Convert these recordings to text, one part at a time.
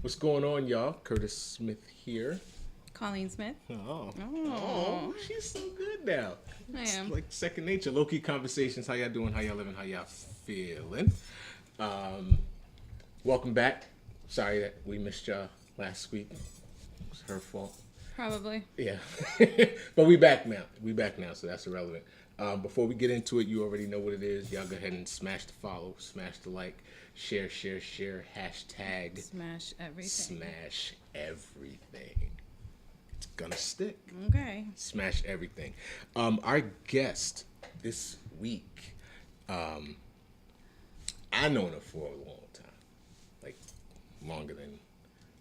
What's going on, y'all? Curtis Smith here. Colleen Smith. Oh, she's so good now. I It's am. like second nature. Low-key conversations. How y'all doing? How y'all living? How y'all feeling? Welcome back. Sorry that we missed y'all last week. It was her fault. Probably. Yeah. But we back now. So that's irrelevant. Before we get into it, you already know what it is. Y'all go ahead and smash the follow, smash the like, share, hashtag. Smash everything. Smash everything. It's gonna stick. Okay. Smash everything. Our guest this week, I known her for a long time. Like, longer than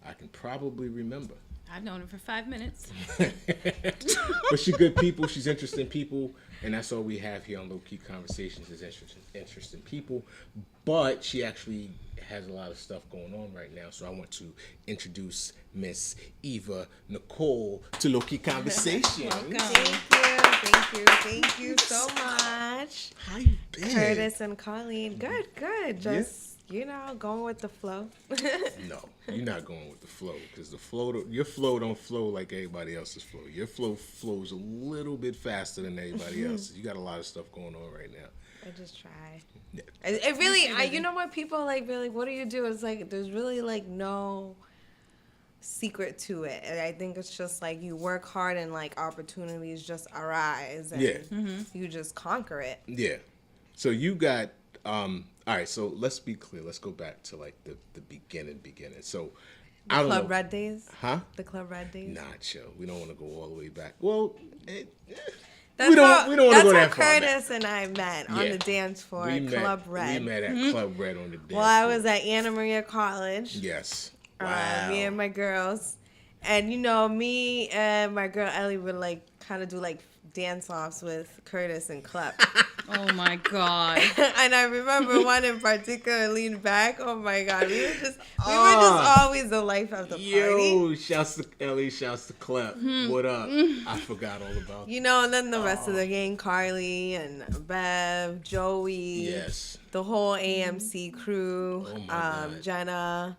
I can probably remember. I've known her for 5 minutes. But she's good people. She's interesting people. And that's all we have here on Low Key Conversations is interesting people. But she actually has a lot of stuff going on right now. So I want to introduce Miss Eva Nicole to Low Key Conversations. Welcome. Thank you so much. How you been? Curtis and Colleen. Good. Just, going with the flow. No, you're not going with the flow because your flow don't flow like everybody else's flow. Your flow flows a little bit faster than everybody else's. You got a lot of stuff going on right now. I just try. Yeah. It really, you know what people like, really, what do you do? It's like, there's really like no secret to it. And I think it's just like you work hard and like opportunities just arise and you just conquer it. Yeah. So you got, all right, so let's be clear. Let's go back to like the beginning. So I don't know. Club Red days? Huh? The Club Red days? Nah, chill. We don't want to go all the way back. Well, we That's don't want to go that's that how far back. Curtis and I met on the dance floor at Club Red. We met at Club Red on the dance Well, I floor. was at Anna Maria College. Yes. Wow. Me and my girls. And, me and my girl Ellie would, like, kind of do, like, dance-offs with Curtis and Clep. Oh, my God. And I remember one in particular leaned back. Oh, my God. We were just always the life of the party. Yo, shouts to Ellie, shouts to Clep. What up? I forgot all about that. And then the rest of the gang, Carly and Bev, Joey. Yes. The whole AMC crew. Oh, my God. Jenna.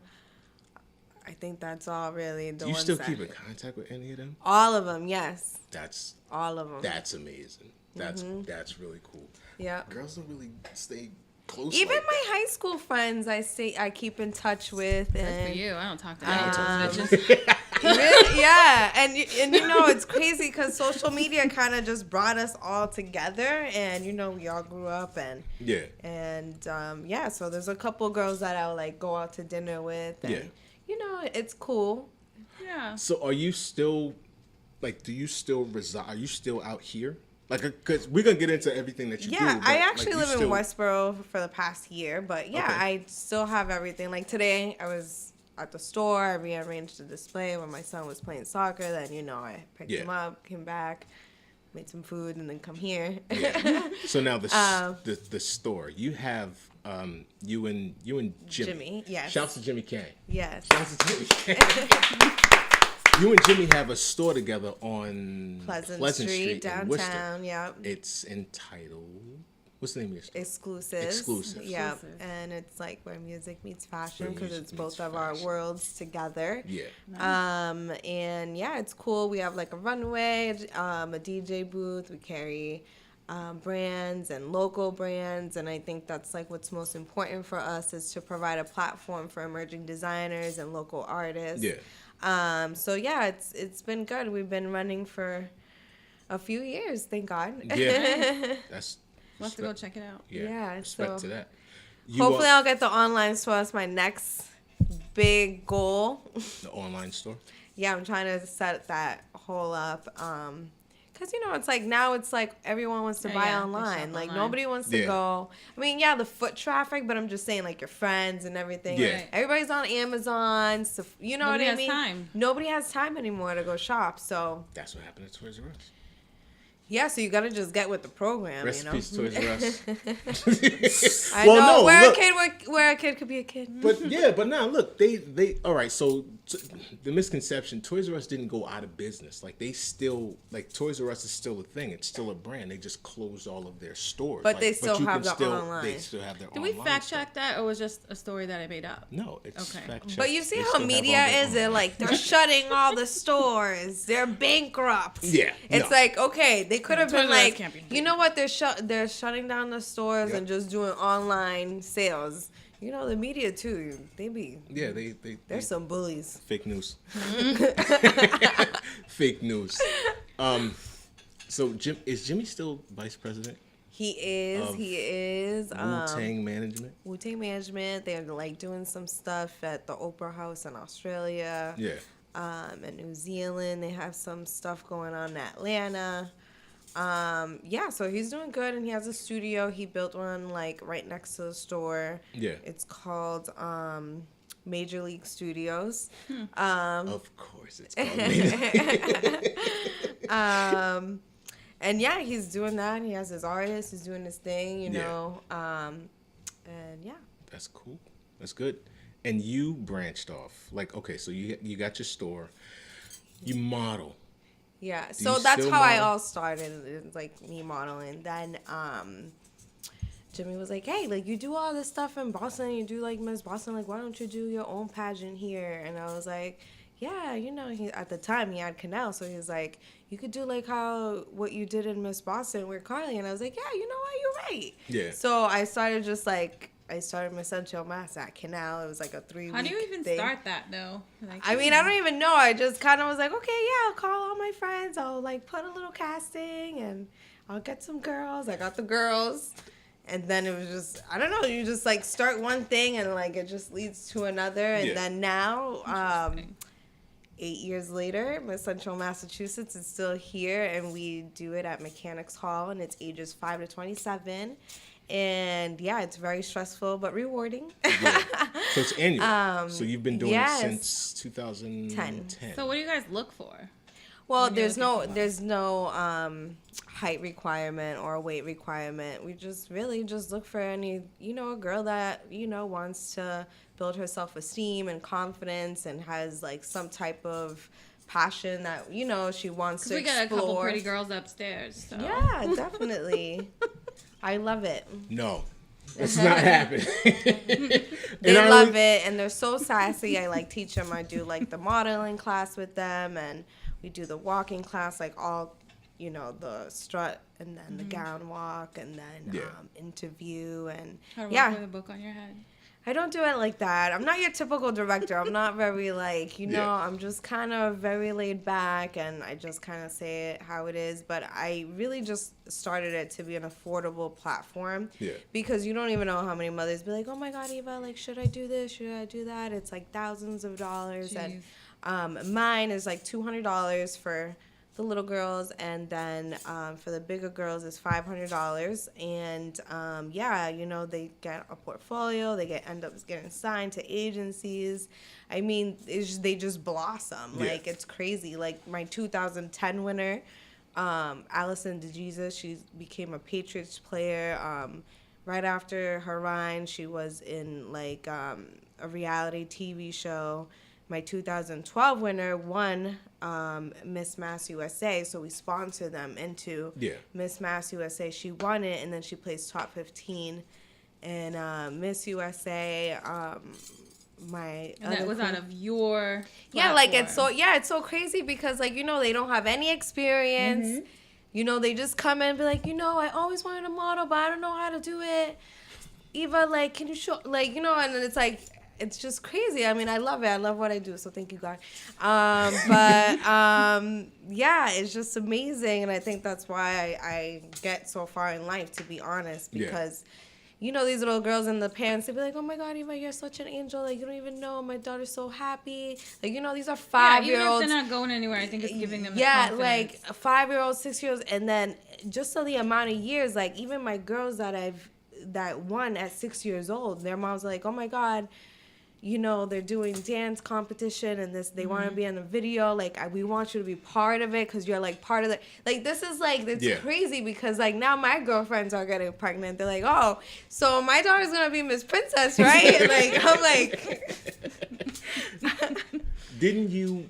I think that's all really the Do you ones still that... keep in contact with any of them? All of them, yes. That's All of them. That's amazing. That's really cool. Yeah. Girls don't really stay close. Even like my high school friends, I keep in touch with. Good And, for you. I don't talk to any of those bitches. Really? Yeah, and it's crazy because social media kind of just brought us all together, and we all grew up and so there's a couple girls that I'll like go out to dinner with, and it's cool. Yeah. So are you still, like, do you still reside? Are you still out here? Like, because we're going to get into everything that you do. Yeah, but, I actually like, live in Westboro for the past year, but yeah, Okay. I still have everything. Like today, I was at the store, I rearranged the display when my son was playing soccer. Then, I picked him up, came back, made some food, and then come here. Yeah. So now the store, you have you and Jimmy. Yes. Shouts to Jimmy Kane. Yes. Shouts to Jimmy Kane. You and Jimmy have a store together on Pleasant Street Street, in Worcester. downtown, yeah. It's entitled, what's the name of your store? Exclusive. Yeah. And it's like where music meets fashion because it's both of our worlds together. Yeah. And yeah, it's cool. We have like a runway, a DJ booth. We carry brands and local brands. And I think that's like what's most important for us is to provide a platform for emerging designers and local artists. Yeah. So yeah, it's been good. We've been running for a few years, thank God. Yeah. That's We'll have to go check it out. Yeah, respect so to that. Hopefully I'll get the online store as my next big goal. The online store? Yeah, I'm trying to set that whole up. Because, it's like now it's like everyone wants to buy online. Like nobody wants to go. I mean, yeah, the foot traffic, but I'm just saying like your friends and everything. Yeah. Like, everybody's on Amazon. So, you know Nobody what I has mean? time. Nobody has time anymore to go shop. So, That's what happened at Toys R Us. yeah, so you got to just get with the program, Rest in peace, Toys R Us. I know. Where a kid could be a kid. But yeah, but now look, they all right. So the misconception, Toys R Us didn't go out of business. Like they still, like Toys R Us is still a thing. It's still a brand. They just closed all of their stores. But like, they still you have can their online. They still have their Did online we fact stuff. check that, or was just a story that I made up? No, it's Okay. fact checked. But you see They how still have media all their is? They're online. like, they're shutting all the stores. They're bankrupt. Yeah, It's no. like, okay, they could have Toys been R Us like, can't be you know what? They're shutting down the stores Yep. and just doing online sales. You know, the media too. They be Yeah, there's some bullies. fake news. Fake news. So is Jimmy still vice president? He is. Of He is. Wu-Tang Management. Wu-Tang Management. They're like doing some stuff at the Opera House in Australia. Yeah. In New Zealand. They have some stuff going on in Atlanta. Yeah, so he's doing good, and he has a studio. He built one like right next to the store. Yeah. It's called Major League Studios. Of course, it's called. And yeah, he's doing that. He has his artists. He's doing his thing, you Yeah. know. And yeah. That's cool. That's good. And you branched off. Like, okay, so you got your store. You model. Yeah, Do so you that's still how I model? all started. It was like me modeling. Then Jimmy was like, "Hey, like you do all this stuff in Boston. You do like Miss Boston. Like, why don't you do your own pageant here?" And I was like, "Yeah, you know." At the time he had Canal, so he was like, "You could do like what you did in Miss Boston with Carly." And I was like, "Yeah, you know what? You're right." Yeah. So I started I started Miss Central Mass at Canal. It was like a 3-week How do you even thing. start that though? Like, I mean, I don't even know. I just kind of was like, okay, yeah, I'll call all my friends. I'll like put a little casting and I'll get some girls. I got the girls. And then it was just, I don't know, you just like start one thing and like it just leads to another. And Yeah. then now, Interesting. 8 years later, Miss Central Massachusetts is still here and we do it at Mechanics Hall and it's ages 5 to 27. And yeah, it's very stressful but rewarding. Yeah. So it's annual. So you've been doing yes. it since 2010. So what do you guys look for? Well, When you're there's looking for there's no height requirement or weight requirement. We just really just look for any, you know, a girl that, you know, wants to build her self-esteem and confidence and has like some type of passion that, you know, she wants to We got explore. a couple pretty girls upstairs. So. Yeah, definitely. I love it. No, that's not happening. They love it and they're so sassy. I like teach them. I do like the modeling class with them and we do the walking class, like all, you know, the strut and then the gown walk and then Yeah. interview and How to walk yeah. with a book on your head. I don't do it like that. I'm not your typical director. I'm not very like, you know, Yeah. I'm just kind of very laid back and I just kind of say it how it is. But I really just started it to be an affordable platform. Yeah. Because you don't even know how many mothers be like, oh my God, Eva, like, should I do this? Should I do that? It's like thousands of dollars. Jeez. And mine is like $200 for the little girls, and then for the bigger girls is $500. And yeah, you know, they get a portfolio. They end up getting signed to agencies. I mean, they just blossom. Yeah. Like it's crazy. Like my 2010 winner, Allison DeJesus, she became a Patriots player. Right after her run, she was in like a reality TV show. My 2012 winner won Miss Mass USA, so we sponsor them into Yeah. Miss Mass USA. She won it, and then she placed top 15 in Miss USA. My And that other was queen- out of your yeah, like platform. it's so crazy because like, you know, they don't have any experience. You know, they just come in and be like, you know, I always wanted to model, but I don't know how to do it. Eva, like, can you show, like, you know, and then it's like, it's just crazy. I mean, I love it. I love what I do. So thank you, God. Yeah, it's just amazing. And I think that's why I get so far in life, to be honest, Yeah. because you know, these little girls in the pants, they be like, oh my God, Eva, you're such an angel. Like, you don't even know. My daughter's so happy. Like, you know, these are Yeah, even if 5-year-olds. they're not going anywhere, I think it's giving them the Yeah, confidence. like 5-year-olds, 6-year-olds. And then just so the amount of years, like even my girls that won at 6 years old, their moms are like, oh my God, you know, they're doing dance competition and this, they want to be in a video. Like, we want you to be part of it because you're like part of the, like, this is like, it's Yeah. crazy because like now my girlfriends are getting pregnant. They're like, oh, so my daughter's going to be Miss Princess, right? Like, I'm like, Didn't you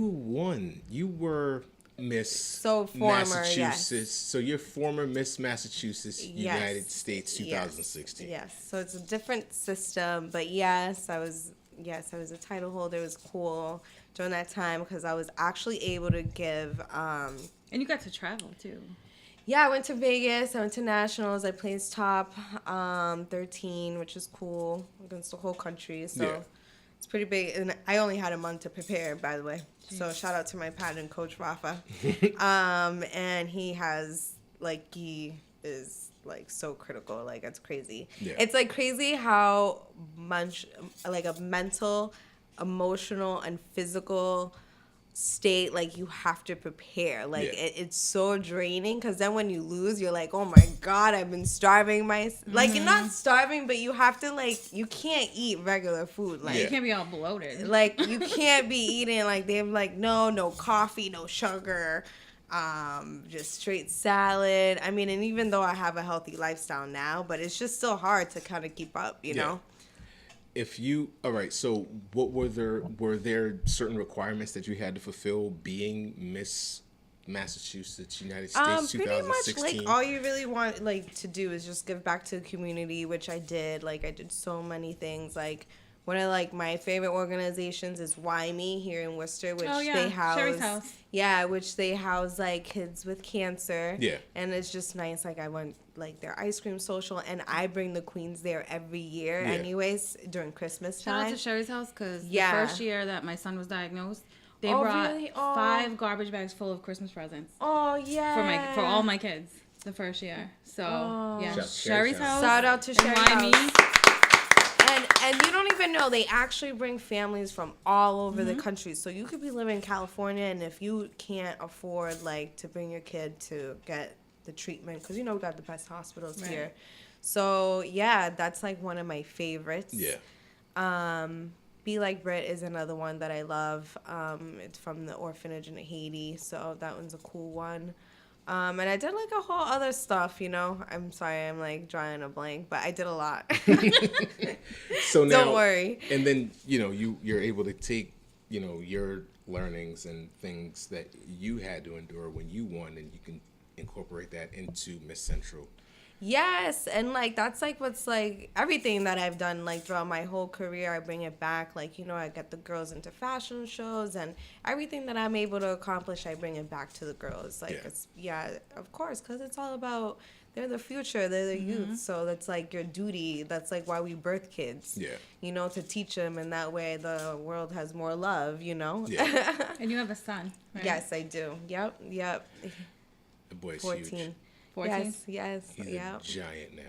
won? You were Miss Massachusetts. Yes. So you're former Miss Massachusetts, United States, 2016. Yes. So it's a different system, but yes, I was a title holder. It was cool during that time because I was actually able to give. And you got to travel too. Yeah, I went to Vegas. I went to nationals. I placed top 13, which is cool against the whole country. So. Yeah. It's pretty big, and I only had a month to prepare, by the way. So shout out to my pattern coach, Rafa. And he is like so critical, like it's crazy. Yeah. It's like crazy how much like a mental, emotional, and physical state like you have to prepare. Like it's so draining because then when you lose, you're like, oh my god, I've been starving like you're not starving, but you have to like you can't eat regular food. Like You can't be all bloated. like you can't be eating like they're like no coffee, no sugar, just straight salad. I mean, and even though I have a healthy lifestyle now, but it's just still hard to kind of keep up, you know. All right, so what were there certain requirements that you had to fulfill being Miss Massachusetts, United States, 2016? Pretty much like all you really want like to do is just give back to the community, which I did. Like I did so many things. Like one of like my favorite organizations is Why Me here in Worcester, which they house. Sherry's house. Yeah, which they house like kids with cancer. Yeah. And it's just nice. Like I went like their ice cream social, and I bring the queens there every year, anyways, during Christmas time. Shout out to Sherry's house because the Yeah. first year that my son was diagnosed, they Oh, brought really? Oh. 5 garbage bags full of Christmas presents Oh yeah. for all my kids the first year. So yeah, Shout- Sherry's house. Shout out to and Sherry's Why Me. house. And you don't even know, they actually bring families from all over the country. So you could be living in California, and if you can't afford like to bring your kid to get the treatment, because you know we got the best hospitals Right. here. So yeah, that's like one of my favorites. Yeah. Be Like Brit is another one that I love. It's from the orphanage in Haiti, so that one's a cool one. And I did like a whole other stuff, you know. I'm sorry, I'm like drawing a blank, but I did a lot. So now, Don't worry. And then you're able to take your learnings and things that you had to endure when you won, and you can incorporate that into Miss Central. Yes, and like that's like what's like everything that I've done like throughout my whole career, I bring it back. Like, you know, I get the girls into fashion shows, and everything that I'm able to accomplish, I bring it back to the girls. Like of course, because it's all about they're the future, they're the youth, so that's like your duty. That's like why we birth kids. Yeah. You know, to teach them, and that way the world has more love. You know. Yeah. And you have a son, right? Yes, I do. Yep. The boy's 14. huge. 14? Yes. He's Yep. a giant now.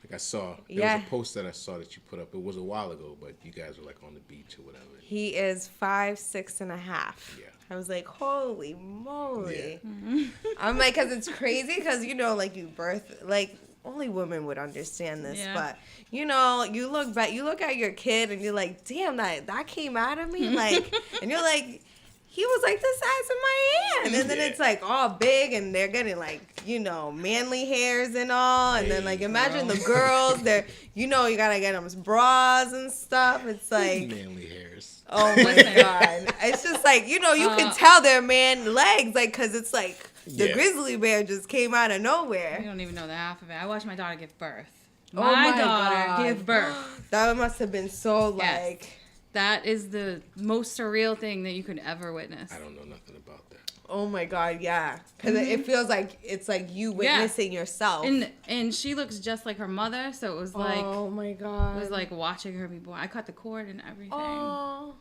Like I saw, there Yeah. was a post that I saw that you put up. It was a while ago, but you guys were like on the beach or whatever. He is 5, 6.5. Yeah. I was like, holy moly. Yeah. I'm like, because it's crazy because, you know, like you birth, like only women would understand this. Yeah. But, you know, you look back, you look at your kid and you're like, damn, that came out of me. Like, and you're like, he was like the size of my hand. And then it's like all big and they're getting like, you know, manly hairs and all. And then like imagine the girls, they're, you know, you got to get them bras and stuff. It's like, Manly hairs. oh my God. It's just like, you know, you can tell they're man legs, like, because it's like the grizzly bear just came out of You nowhere. don't even know the half of it. I watched my daughter give birth. Oh My my daughter God. give birth. That must have been so Yes. like, That is the most surreal thing that you could ever witness. I don't know nothing about that. oh my God, yeah. Because it feels like it's like you witnessing yourself. And she looks just like her mother, so it was like oh my God. it was like watching her be born. I cut the cord and everything. Oh.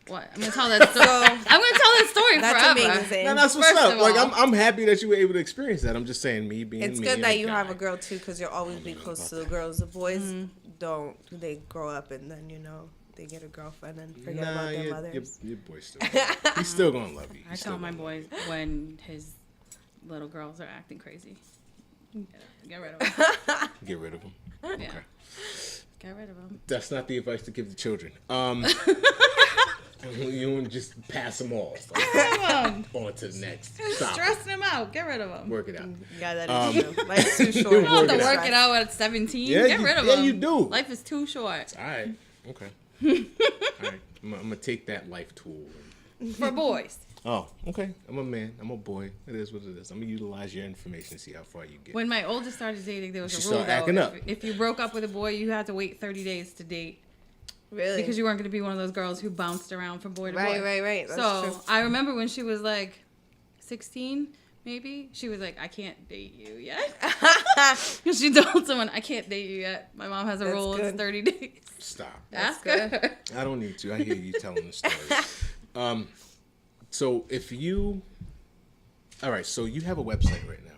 What? I'm gonna tell that story. I'm gonna tell that story That's forever. amazing. No, that's what's First up. of Like all- I'm happy that you were able to experience that. I'm just saying, me being It's me, good that I'm you a have guy. a girl too, because you'll always be close to the girls. The boys don't. They grow up and then, you know, they get a girlfriend and forget Nah, about their mothers. your boy's still. He's still gonna love you. I tell my boys when his little girls are acting crazy. Get rid of them. Get rid of him. Yeah. Okay. Get rid of them. That's not the advice to give the children. You don't just pass them off. On to the next. Stop. Stressing them out. Get rid of them. Work it out. Yeah, that is true. Life's too short. You don't have to Work it work it out at 17. Yeah, Get rid of yeah, them. you do. Life is too short. All right. Okay. All right. I'm gonna take that life tool. For boys. Oh, okay. I'm a man. I'm a boy. It is what it is. I'm gonna utilize your information and see how far you get. When my oldest started dating, there was She a rule started acting though. up. If you broke up with a boy, you had to wait 30 days to date. Really? Because you weren't going to be one of those girls who bounced around from boy to boy. Right. That's so true. I remember when she was like 16, maybe, she was like, I can't date you yet. Because she told someone, I can't date you yet. My mom has a rule, it's 30 days. Stop. Ask good. her. I don't need to. I hear you telling the story. So if you, all right, so you have a website right now.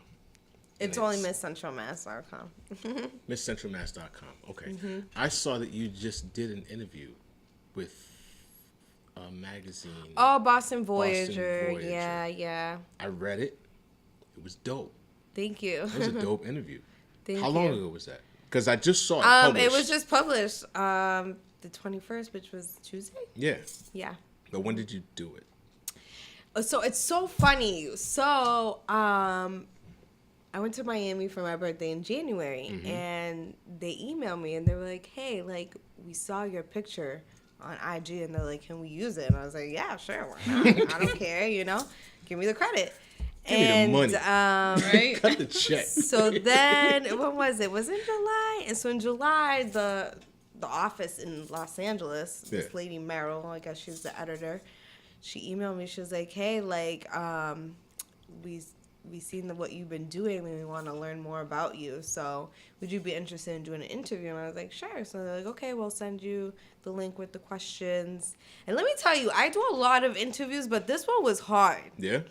It's only MissCentralMass.com. MissCentralMass.com. Okay. Mm-hmm. I saw that you just did an interview with a magazine. Oh, Boston Voyager. Voyager. Yeah. I read it. It was dope. Thank you. It was a dope interview. Thank How you. long ago was that? Because I just saw it published. It was just published the 21st, which was Tuesday. Yeah. Yeah. But when did you do it? So it's so funny. So I went to Miami for my birthday in January, and they emailed me and they were like, "Hey, like we saw your picture on IG, and they're like, can we use it?" And I was like, "Yeah, sure, why not? I don't care, give me the credit." Give me the money. Right? Cut the check. So then, when was it? It was in July, and so in July, the office in Los Angeles, this lady Meryl, I guess she's the editor, she emailed me. She was like, "Hey, like, we seen what you've been doing, and we want to learn more about you. So would you be interested in doing an interview?" And I was like, "Sure." So they're like, "Okay, we'll send you the link with the questions." And let me tell you, I do a lot of interviews, but this one was hard. Yeah?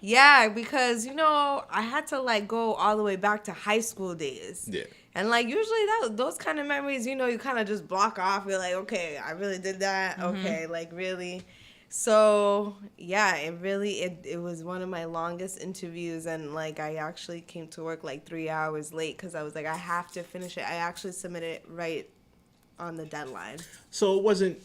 Yeah, because, I had to, like, go all the way back to high school days. Yeah. And, like, usually those kind of memories, you kind of just block off. You're like, okay, I really did that. Okay, like, really. So, yeah, it was one of my longest interviews. And, like, I actually came to work, like, 3 hours late because I was like, I have to finish it. I actually submitted it right on the deadline. So it wasn't...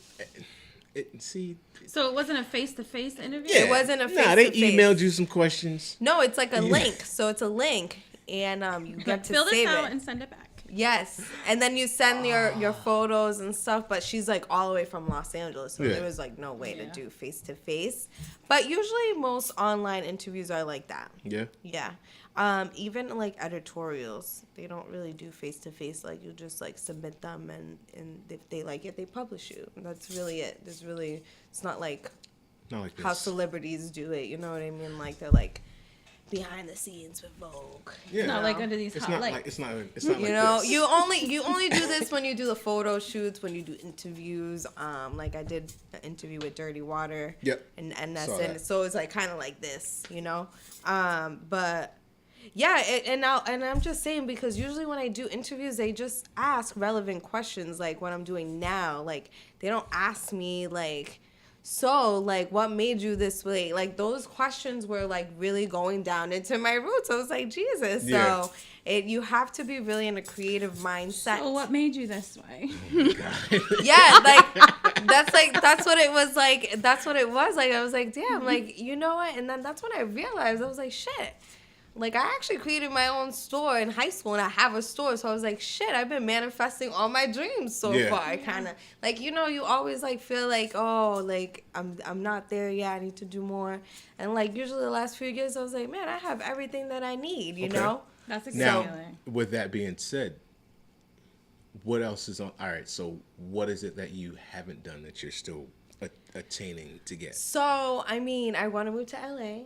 So it wasn't a face-to-face interview? Yeah. It wasn't a face-to-face. Nah, they emailed you some questions. No, it's like a link. So it's a link, and you get to fill this save out it. and send it back. Yes, and then you send your photos and stuff. But she's like all the way from Los Angeles, so there was like no way to do face to face. But usually most online interviews are like that. Yeah. Yeah. Even like editorials, they don't really do face to face. Like you just like submit them, and if they like it, they publish you. That's really it. It's not like how celebrities do it. You know what I mean? Like they're like behind the scenes with Vogue. Yeah. It's not like under these hot lights. It's not like this. You only do this when you do the photo shoots, when you do interviews. Like I did an interview with Dirty Water. Yep. And that's Saw it. that. So it's like kind of like this, but yeah, and I'm just saying, because usually when I do interviews, they just ask relevant questions, like what I'm doing now. Like they don't ask me like, so like what made you this way? Like those questions were like really going down into my roots. I was like, Jesus. Yeah. So you have to be really in a creative mindset. So what made you this way? Yeah, that's what it was like. That's what it was like. I was like, damn, like, you know what? And then that's when I realized, I was like, shit. Like, I actually created my own store in high school, and I have a store. So I was like, shit, I've been manifesting all my dreams so far. Kind of like, you always like feel like, oh, like I'm not there yet. I need to do more. And like usually the last few years, I was like, man, I have everything that I need. You know. That's Now, exciting. with that being said, what else is on? All right, so what is it that you haven't done that you're still attaining to get? So, I mean, I want to move to LA.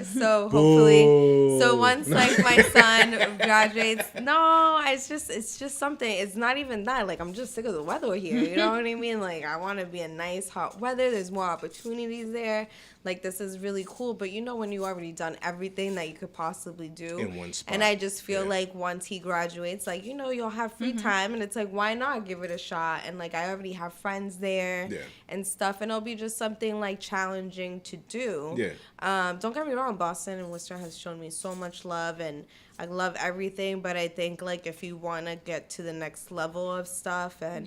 So, hopefully, so once like my son graduates, no, it's just something. It's not even that. Like, I'm just sick of the weather here. You know what I mean? Like, I want to be in nice hot weather. There's more opportunities there. Like, this is really cool. But when you already done everything that you could possibly do In one spot. and I just feel like once he graduates, like, you'll have free time, and it's like, why not give it a shot? And like, I already have friends there and stuff, and it'll be just something like challenging to do. Yeah. Don't get me wrong, Boston and Worcester has shown me so much love, and I love everything, but I think like if you want to get to the next level of stuff and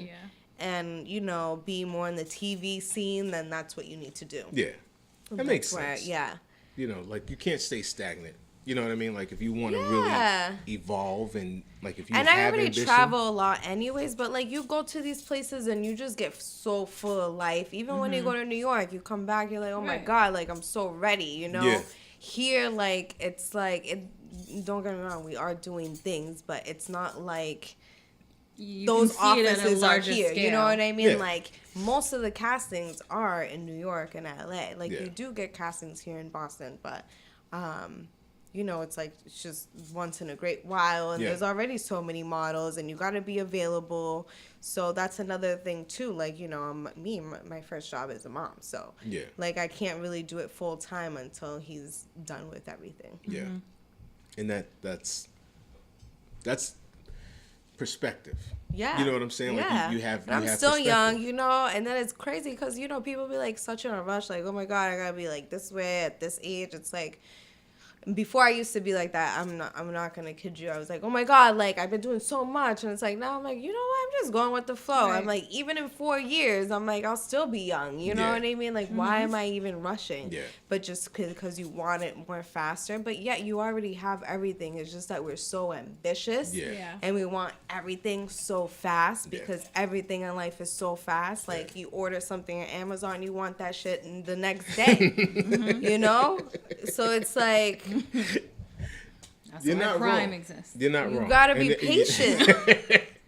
be more in the TV scene, then that's what you need to do. Yeah. That makes sense. Yeah. Like you can't stay stagnant You know what I mean? Like if you want to Yeah. really evolve and like if you And have I already ambition, travel a lot anyways, but like you go to these places and you just get so full of life. Even when you go to New York, you come back, you're like, oh my Right. God, like I'm so ready, you know? Yeah. Here, like, it's like, don't get me wrong, we are doing things, but it's not like You those can see it at a offices are larger here. scale. You know what I mean? Yeah. Like most of the castings are in New York and LA. Like Yeah. you do get castings here in Boston, but you know, it's like it's just once in a great while, and Yeah. there's already so many models, and you got to be available. So that's another thing too. Like you know, my first job is a mom, so Yeah. like I can't really do it full time until he's done with everything. Yeah. And that's perspective. Yeah. You know what I'm saying? Like Yeah. you have. And I'm you have still perspective. young, you know, and then it's crazy because, you know, people be like such in a rush, like, oh my God, I gotta be like this way at this age. It's like, before I used to be like that. I'm not gonna kid you. I was like, oh my God, like I've been doing so much, and it's like now I'm like, you know what? I'm just going with the flow. Right. I'm like, even in 4 years, I'm like, I'll still be young. You know Yeah. what I mean? Like, why am I even rushing? Yeah. But just because you want it more faster, but yet you already have everything. It's just that we're so ambitious, Yeah. Yeah. and we want everything so fast Yeah. because everything in life is so fast. Like you order something on Amazon, you want that shit in the next day. You know? So it's like That's You're why not crime wrong. exists. You're not you wrong. gotta be And patient.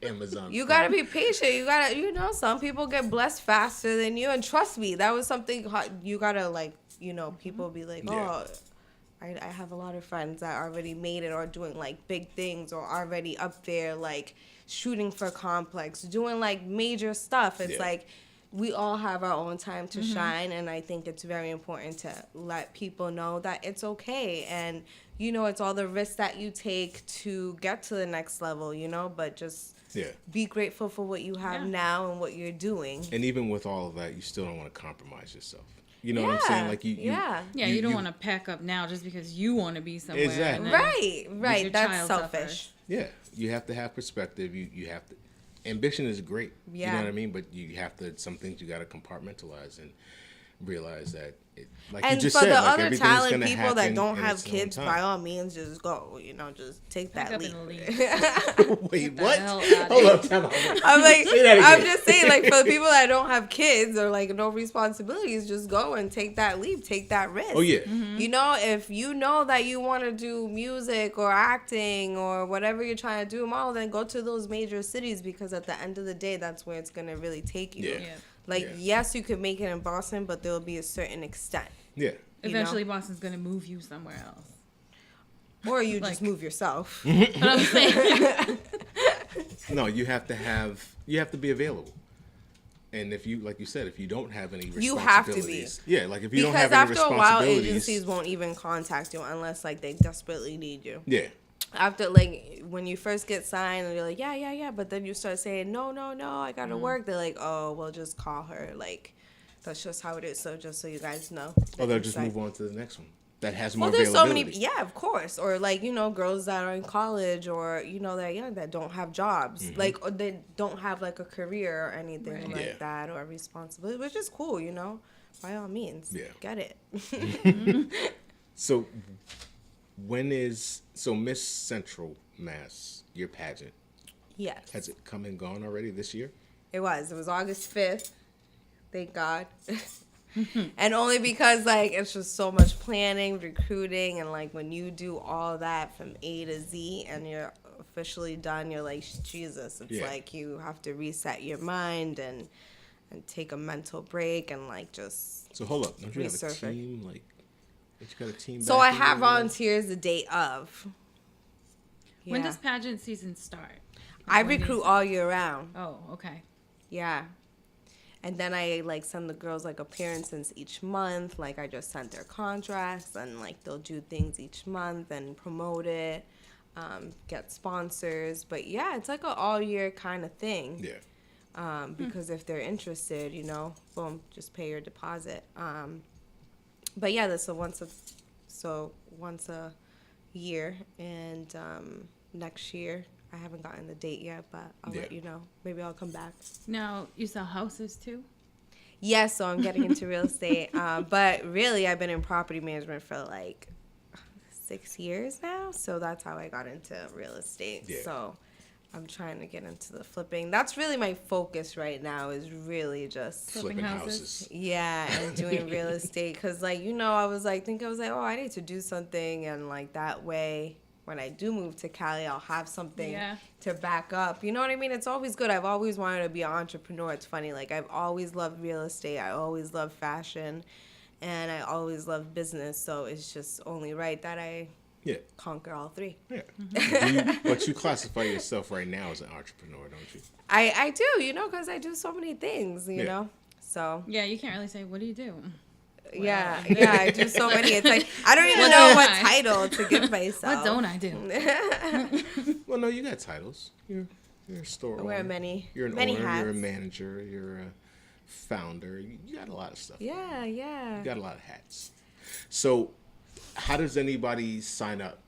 Amazon. You Prime. gotta be patient. You gotta, you know, some people get blessed faster than you. And trust me, that was something you gotta, like, you know, people be like, Yeah. oh, I have a lot of friends that already made it or doing like big things or already up there, like shooting for Complex, doing like major stuff. It's Yeah. like we all have our own time to shine. And I think it's very important to let people know that it's okay. And, you know, it's all the risks that you take to get to the next level, you know, but just Yeah. be grateful for what you have Yeah. now and what you're doing. And even with all of that, you still don't want to compromise yourself. You know what I'm saying? Like you yeah. Yeah, you don't want to pack up now just because you want to be somewhere. Exactly. and then Right, your right. That's child selfish. suffers. Yeah, you have to have perspective. You have to. Ambition is great. You Yeah. know what I mean? But you have to. Some things you got to compartmentalize and realize that. Like And you just for said, the like other everything's talented gonna people happen that don't in have its own kids, time. by all means, just go. You know, just take Pack that up leap. and leave. Wait, the what? hell outta Hold here. up, time out. I'm like, Say that I'm again. just saying, like, for the people that don't have kids or like no responsibilities, just go and take that leap, take that risk. Oh yeah, You know, if you know that you want to do music or acting or whatever you're trying to do tomorrow, then go to those major cities because at the end of the day, that's where it's gonna really take you. Yeah. Yeah. Like, Yeah. yes, you could make it in Boston, but there will be a certain extent. yeah. You Eventually, Boston's gonna move you somewhere else. Or you Like- just move yourself. But I'm saying, No, you have to be available. And if you, like you said, if you don't have any You have to be. responsibilities, yeah, like if you don't Because have any after a while, responsibilities, agencies won't even contact you unless like they desperately need you. yeah, After like when you first get signed and you're like, yeah, but then you start saying, no, I gotta work. They're like, oh, well, just call her. Like, that's just how it is. So just so you guys know. or they'll just move on to the next one that has more Well, there's so many, availability. yeah, of course. Or like, you know, girls that are in college or, you know, that young that don't have jobs. Like, or they don't have like a career or anything Right. like Yeah. that or a responsibility, which is cool, you know, by all means. Yeah. Get it. So Miss Central Mass, your pageant, Yes. has it come and gone already this year? It was August 5th. Thank God. And only because like it's just so much planning, recruiting, and like when you do all that from A to Z and you're officially done, you're like, Jesus. It's Yeah. like you have to reset your mind and take a mental break and like just. So hold up, don't you have a Resurface. team? Like, don't you got a team? So I backing have you? volunteers the day of. when Yeah. does pageant season start? I When recruit is- all year round. Oh, okay. Yeah. And then I like send the girls like appearances each month. Like I just sent their contracts and like they'll do things each month and promote it, get sponsors. But yeah, it's like an all year kind of thing. Yeah. Because if they're interested, you know, boom, just pay your deposit. But yeah, this once a year, and next year I haven't gotten the date yet, but I'll let Yeah. you know. Maybe I'll come back. Now you sell houses too. Yes, so I'm getting into real estate. But really, I've been in property management for like 6 years now. So that's how I got into real estate. Yeah. So I'm trying to get into the flipping. That's really my focus right now, is really just Flipping houses. yeah, and doing real estate. Because, like, I was like, oh, I need to do something. And, like, that way, when I do move to Cali, I'll have something to back up. You know what I mean? It's always good. I've always wanted to be an entrepreneur. It's funny. Like, I've always loved real estate. I always loved fashion. And I always loved business. So it's just only right that I conquer all three. Yeah. But you classify yourself right now as an entrepreneur, don't you? I do, because I do so many things, you know? So. Yeah, you can't really say, what do you do? Yeah, I do so many. It's like, I don't even know what title to give myself. What don't I do? Well, no, you got titles. You're a store owner. I wear many You're an many owner, hats. you're a manager, you're a founder. You got a lot of stuff. Yeah. You got a lot of hats. So, how does anybody sign up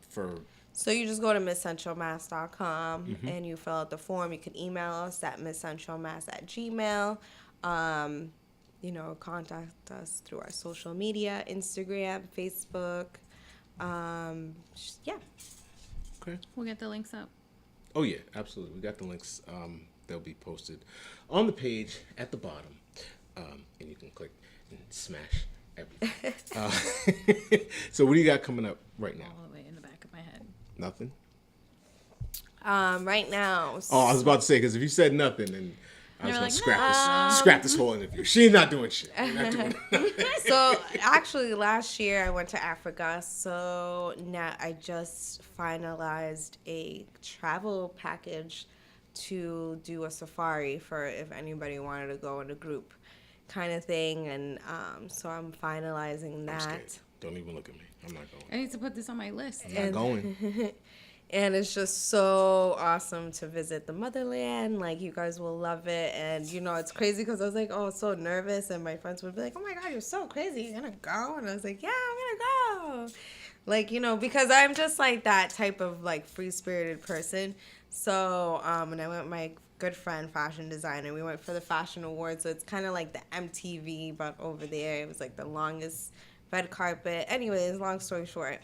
for... So you just go to MissCentralMass.com and you fill out the form. You can email us at MissCentralMass@gmail.com. Contact us through our social media, Instagram, Facebook. Yeah. Okay. We'll get the links up. Oh, yeah, absolutely. We got the links. They'll be posted on the page at the bottom. And you can click and smash everything. So what do you got coming up right now? All the way in the back of my head. Nothing? Right now. Oh, I was about to say, because if you said nothing, then I was going to like, scrap this whole interview. She's not doing shit. She's not doing So actually last year I went to Africa. So now I just finalized a travel package to do a safari for if anybody wanted to go in a group kind of thing. And so I'm finalizing that. I'm scared. Don't even look at me. I'm not going. I need to put this on my list. I'm not going. And it's just so awesome to visit the motherland. Like, you guys will love it. And, it's crazy because I was like, oh, so nervous. And my friends would be like, oh, my God, you're so crazy. You're going to go? And I was like, yeah, I'm going to go. Like, because I'm just, like, that type of, like, free-spirited person. So, and I went with my good friend, fashion designer. We went for the fashion awards. So it's kind of like the MTV, but over there. It was, like, the longest red carpet. Anyways, long story short.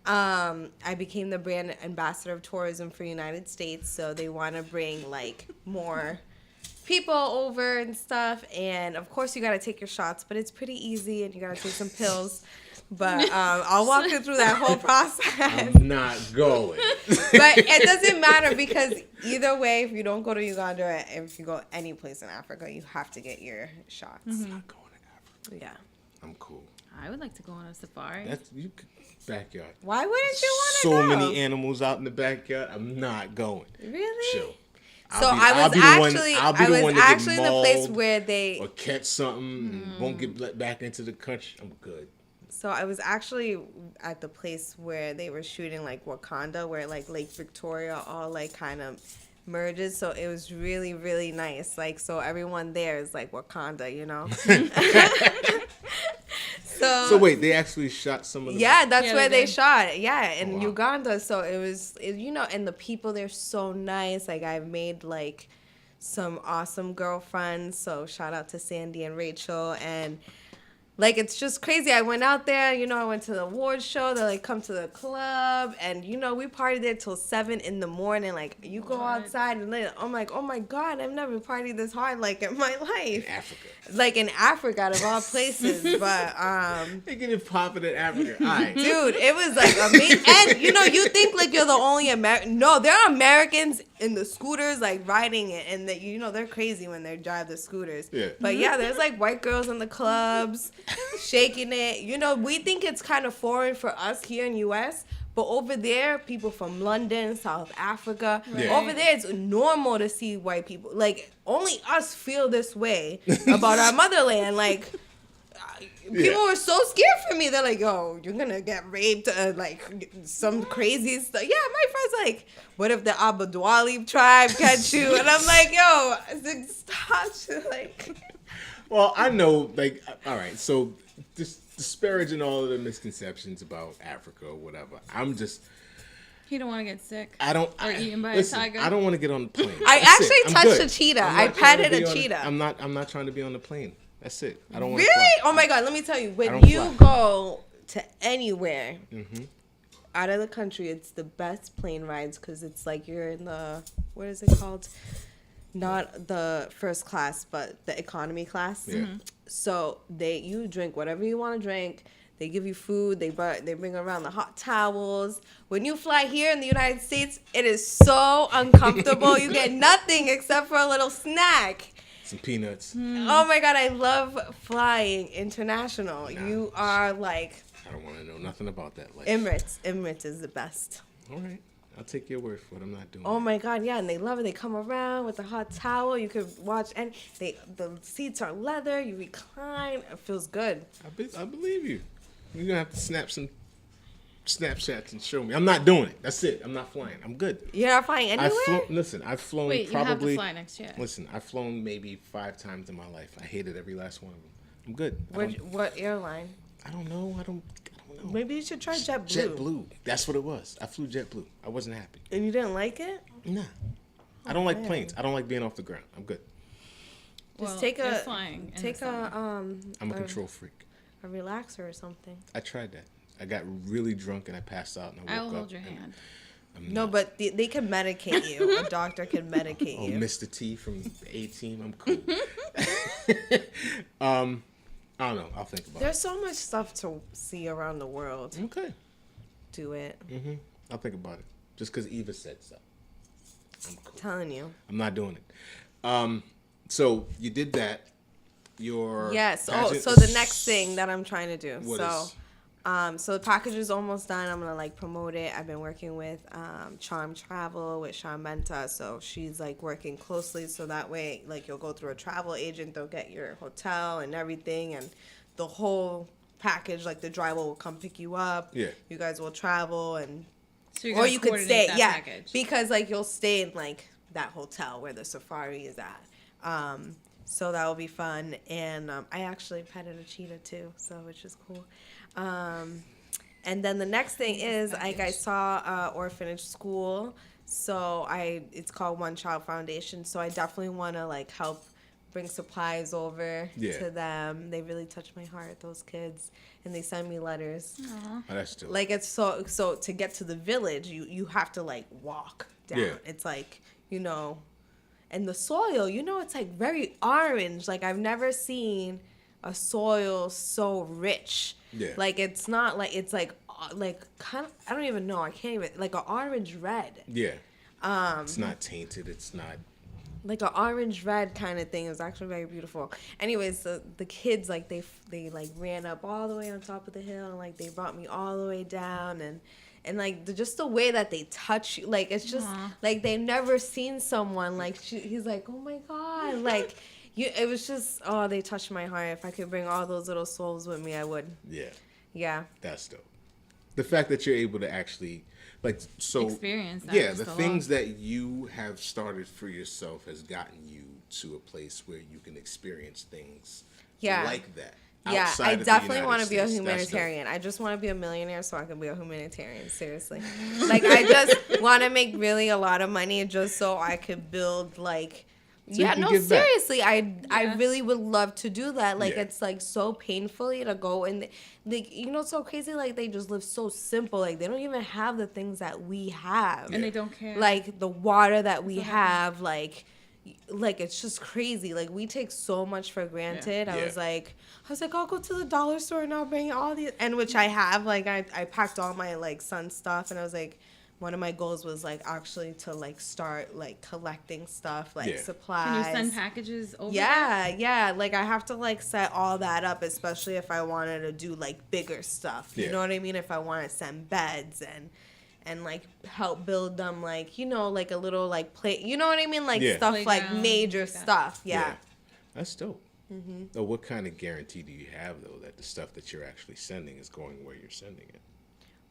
I became the brand ambassador of tourism for United States, so they want to bring, like, more people over and stuff, and of course you got to take your shots, but it's pretty easy, and you got to take some pills, but I'll walk you through that whole process. I'm not going. But it doesn't matter, because either way, if you don't go to Uganda, or if you go any place in Africa, you have to get your shots. I'm not going to Africa. Yeah. I'm cool. I would like to go on a safari. That's you. Backyard. Why wouldn't you want to so go? many animals out in the backyard. I'm not going. Really? Chill. So I was actually in the place where they or catch something and won't get let back into the country. I'm good. So I was actually at the place where they were shooting, like, Wakanda, where, like, Lake Victoria all, like, kind of merges. So it was really, really nice. Like, so everyone there is like Wakanda, So wait, they actually shot some of the... Yeah, that's where they shot it. Yeah, in wow. Uganda. So it was, and the people, they're so nice. Like, I've made, like, some awesome girlfriends. So shout out to Sandy and Rachel. And, like, it's just crazy. I went out there, I went to the award show. They're like, come to the club. And, we partied there till 7 in the morning. Like, you go outside and I'm like, oh, my God, I've never partied this hard, like, in my life. In Africa. Like, in Africa, out of all places. But, they get it popping in Africa. All right. Dude, it was, like, amazing. And, you think, like, you're the only American. No, there are Americans in the scooters, like, riding it. And, they're crazy when they drive the scooters. Yeah. But, yeah, there's, like, white girls in the clubs shaking it. We think it's kind of foreign for us here in U.S., but over there, people from London, South Africa, over there, it's normal to see white people. Like, only us feel this way about our motherland. Like, people were so scared for me. They're like, yo, you're going to get raped, like, some crazy stuff. Yeah, my friend's like, what if the Abadwali tribe catch you? And I'm like, yo, stop. Like... Well, I know, like, all right, so disparaging all of the misconceptions about Africa or whatever. I'm just... He don't want to get sick. I don't... Or eaten by listen, a tiger. I don't want to get on the plane. I That's actually touched a cheetah. I petted a cheetah. I'm not trying to be on the plane. That's it. I don't want to fly. Oh, my God. Let me tell you. When you go to anywhere, out of the country, it's the best plane rides because it's like you're in the, what is it called? Not the first class, but the economy class. Yeah. So you drink whatever you want to drink. They give you food. They bring around the hot towels. When you fly here in the United States, it is so uncomfortable. You get nothing except for a little snack. Some peanuts. Oh my God, I love flying international. Nah. You are like I don't want to know nothing about that life. Emirates. Emirates is the best. All right. I'll take your word for it. I'm not doing Oh it. my God, yeah, and they love it. They come around with a hot towel. You could watch, and the seats are leather. You recline. It feels good. I believe you. You're going to have to snap some Snapchats and show me. I'm not doing it. That's it. I'm not flying. I'm good. You're not flying anywhere? Listen, I've flown Wait, probably. you have to fly next year. Listen, I've flown maybe 5 times in my life. I hated every last one of them. I'm good. What airline? I don't know. I don't know. Maybe you should try JetBlue. JetBlue. That's what it was. I flew JetBlue. I wasn't happy. And you didn't like it? Nah. I don't like man. planes. I don't like being off the ground. I'm good. Just Well, take you're a flying in take the summer. I'm a control freak. a relaxer or something. I tried that. I got really drunk and I passed out and I I'll woke up. hold your hand. No, but they can medicate you. A doctor can medicate Oh, you. Mr. T from the A-Team. I'm cool. I don't know. I'll think about There's so much stuff to see around the world. it. Okay. Do it. I'll think about it. Just because Eva said so. I'm cool. Telling you. I'm not doing it. So you did that. Your Yes. Oh, pageant so is- the next thing that I'm trying to do. What so, is- so the package is almost done. I'm gonna like promote it. I've been working with Charm Travel with Sean Menta, so she's like working closely. So that way, like you'll go through a travel agent, they'll get your hotel and everything, and the whole package. Like the driver will come pick you up. Yeah. You guys will travel, and So you're or gonna you could coordinate stay. that Yeah, package. because like you'll stay in like that hotel where the safari is at. So that will be fun. And I actually petted a cheetah too, so which is cool. And then the next thing is like I saw orphanage school. So it's called One Child Foundation. So I definitely want to like help bring supplies over Yeah. to them. They really touch my heart, those kids, and they send me letters. Oh, that's still. Like it's so to get to the village, you have to like walk down. Yeah. It's like, and the soil, it's like very orange. Like I've never seen a soil so rich. Yeah. Like it's not like it's like kind of, I don't even know. I can't even, like an orange red. Yeah. It's not tainted. It's not. Like an orange red kind of thing. It was actually very beautiful. Anyways, the kids like they like ran up all the way on top of the hill and like they brought me all the way down and like just the way that they touch you, like it's just like they've never seen someone like he's like, oh my God, like it was just, oh, they touched my heart. If I could bring all those little souls with me, I would. Yeah. That's dope. The fact that you're able to actually Experience that yeah, just the alone. things that you have started for yourself has gotten you to a place where you can experience things like that. Yeah, outside I of the definitely United want to be a States. That's dope. humanitarian. I just want to be a millionaire so I can be a humanitarian. Seriously. Like, I just want to make really a lot of money just so I could build, like... So you yeah, can no, give back. seriously. I really would love to do that. Like, Yeah. it's, like, so painfully to go and... Like, it's so crazy. Like, they just live so simple. Like, they don't even have the things that we have. And they don't care. Like, the water that we have, like it's just crazy. Like we take so much for granted. Yeah. I was like, I'll go to the dollar store and I'll bring all these, and which I have. Like I packed all my like son stuff, and I was like, one of my goals was like actually to like start like collecting stuff, like supplies. Can you send packages over? Yeah. Like I have to like set all that up, especially if I wanted to do like bigger stuff. You know what I mean? If I want to send beds and like help build them, like like a little like play, you know what I mean, like stuff like Playground, major like that. stuff. Yeah. That's dope. So what kind of guarantee do you have though that the stuff that you're actually sending is going where you're sending it?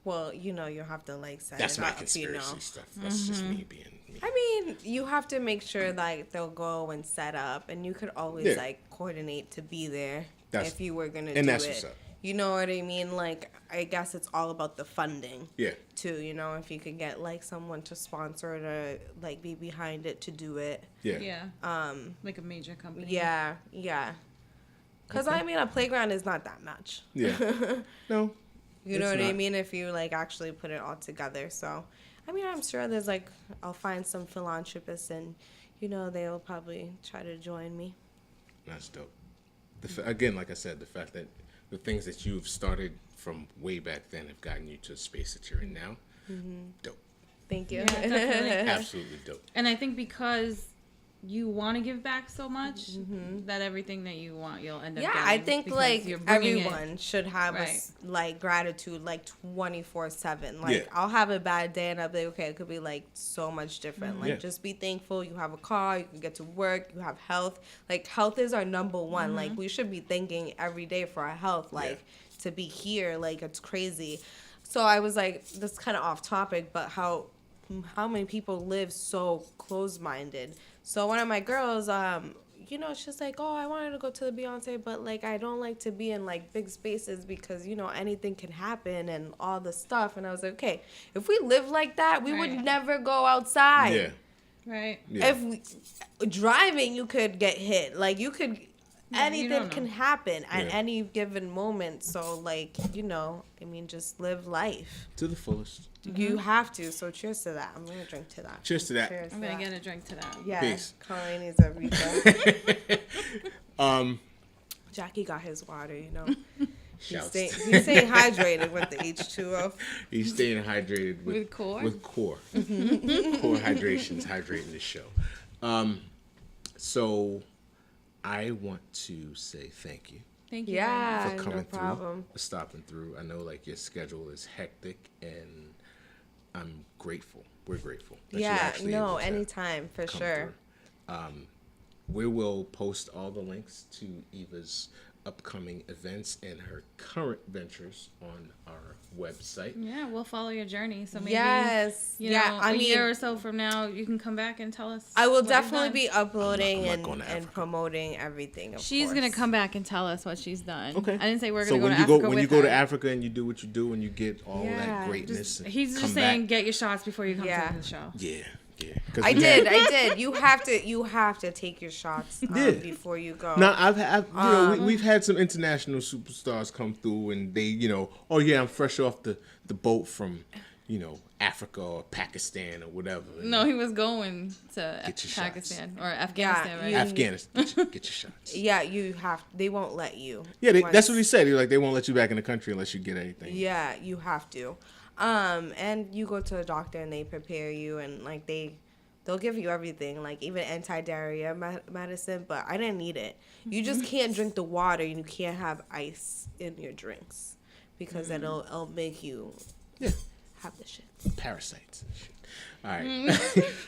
Well, you have to like set That's it my up, conspiracy stuff. That's just me being me. I mean, you have to make sure like they'll go and set up, and you could always like coordinate to be there if you were gonna do it. That's what's up. You know what I mean? Like, I guess it's all about the funding. Yeah. Too, if you could get like someone to sponsor it or like be behind it to do it. Yeah. Yeah. Like a major company. Yeah. Because I mean, a playground is not that much. Yeah. No. You know what I mean? If you like actually put it all together. So, I mean, I'm sure there's like, I'll find some philanthropists and, you know, they'll probably try to join me. That's dope. Again, like I said, the fact that the things that you've started from way back then have gotten you to the space that you're in now, dope. Thank you. Yeah, definitely. Absolutely dope. And I think because you want to give back so much, that everything that you want, you'll end up getting. I think like you're bringing everyone should have like gratitude like 24/7. Like I'll have a bad day and I'll be like, okay, it could be like so much different. Like just be thankful you have a car, you can get to work, you have health. Like health is our number one. Like we should be thanking every day for our health. Like to be here, like it's crazy. So I was like, this is kind of off topic, but how many people live so close-minded. So one of my girls, you know, she's like, oh, I wanted to go to the Beyonce, but like I don't like to be in like big spaces because, you know, anything can happen and all the stuff. And I was like, okay, if we live like that, we would never go outside. Yeah. Right. Yeah. If driving, you could get hit. Like you could, anything can happen at any given moment. So like, you know, I mean, just live life to the fullest. You have to. So cheers to that. I'm going to drink to that. Cheers to that. Cheers I'm going to get a drink to that. Yeah. Peace. Colleen needs a refill. Jackie got his water, you know. He's staying hydrated with the H2O. He's staying hydrated with core. With core. Core hydration's hydrating the show. So I want to say thank you. Thank you. Yeah, for coming no problem. through, stopping through. I know like your schedule is hectic, and I'm grateful. We're grateful. That anytime for sure. We will post all the links to Eva's upcoming events and her current ventures on our website. Yeah, we'll follow your journey. So maybe you know, a year or so from now, you can come back and tell us. I will definitely be uploading and promoting everything. She's gonna come back and tell us what she's done. Okay. I didn't say we're gonna go to Africa. When you go to Africa and you do what you do and you get all that greatness, he's just saying get your shots before you come to the show. Yeah. I did. You have to take your shots before you go. Now we've had some international superstars come through, and they, you know, oh yeah, I'm fresh off the boat from, you know, Africa or Pakistan or whatever. No, he was going to Pakistan or Afghanistan, right? Afghanistan. Get your shots. Yeah, you have. They won't let you. Yeah, that's what he said. He's like, they won't let you back in the country unless you get anything. Yeah, you have to. And you go to a doctor and they prepare you and like they'll give you everything, like even anti-diarrhea medicine, but I didn't need it. You just can't drink the water and you can't have ice in your drinks because then it'll make you have the shit. Parasites and shit. All right.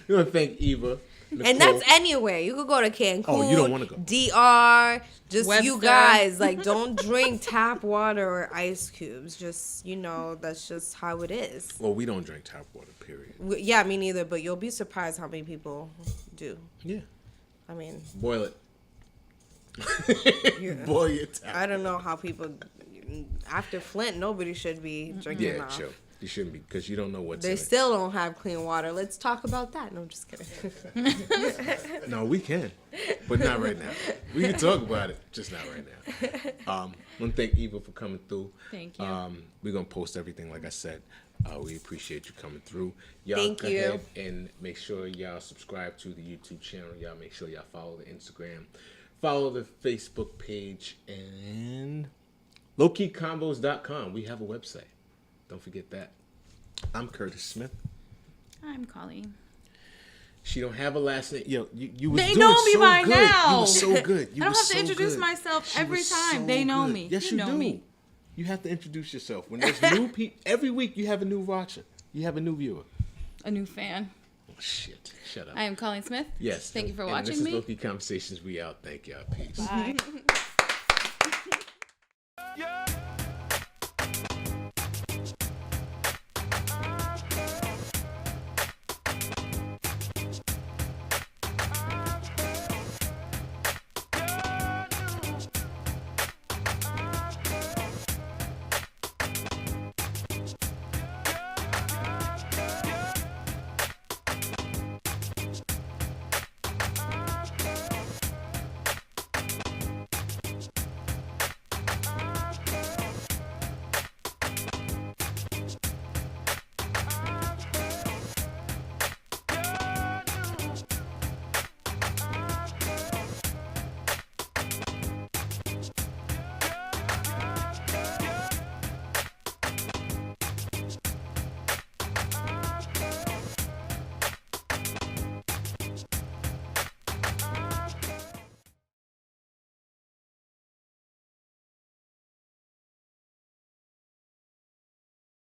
We want to thank Eva. Nicole. And that's anywhere. You could go to Cancun. Oh, you don't want to go. DR. Just Webster. You guys, like, don't drink tap water or ice cubes. Just, you know, that's just how it is. Well, we don't drink tap water, period. Yeah, me neither, but you'll be surprised how many people do. Yeah. I mean. Boil it. Boil your tap. I don't know how people, after Flint, nobody should be drinking off. Sure. You shouldn't be, because you don't know what's in it. They still don't have clean water. Let's talk about that. No, I'm just kidding. No, we can, but not right now. We can talk about it, just not right now. I want to thank Eva for coming through. Thank you. We're going to post everything, like I said. We appreciate you coming through. Y'all Thank go you. ahead and make sure y'all subscribe to the YouTube channel. Y'all make sure y'all follow the Instagram. Follow the Facebook page and lowkeycombos.com. We have a website. Don't forget that. I'm Curtis Smith. I'm Colleen. She don't have a last name. Yo, you was They doing know me so by good. now. You were so good. I don't have to introduce myself every time. They know me. Yes, you do. Me. You have to introduce yourself. When there's new people, every week you have a new watcher. You have a new viewer. A new fan. Oh, shit. Shut up. I am Colleen Smith. Yes. Thank you for and watching this me. This is Low Key Conversations. We out. Thank y'all. Peace. Bye.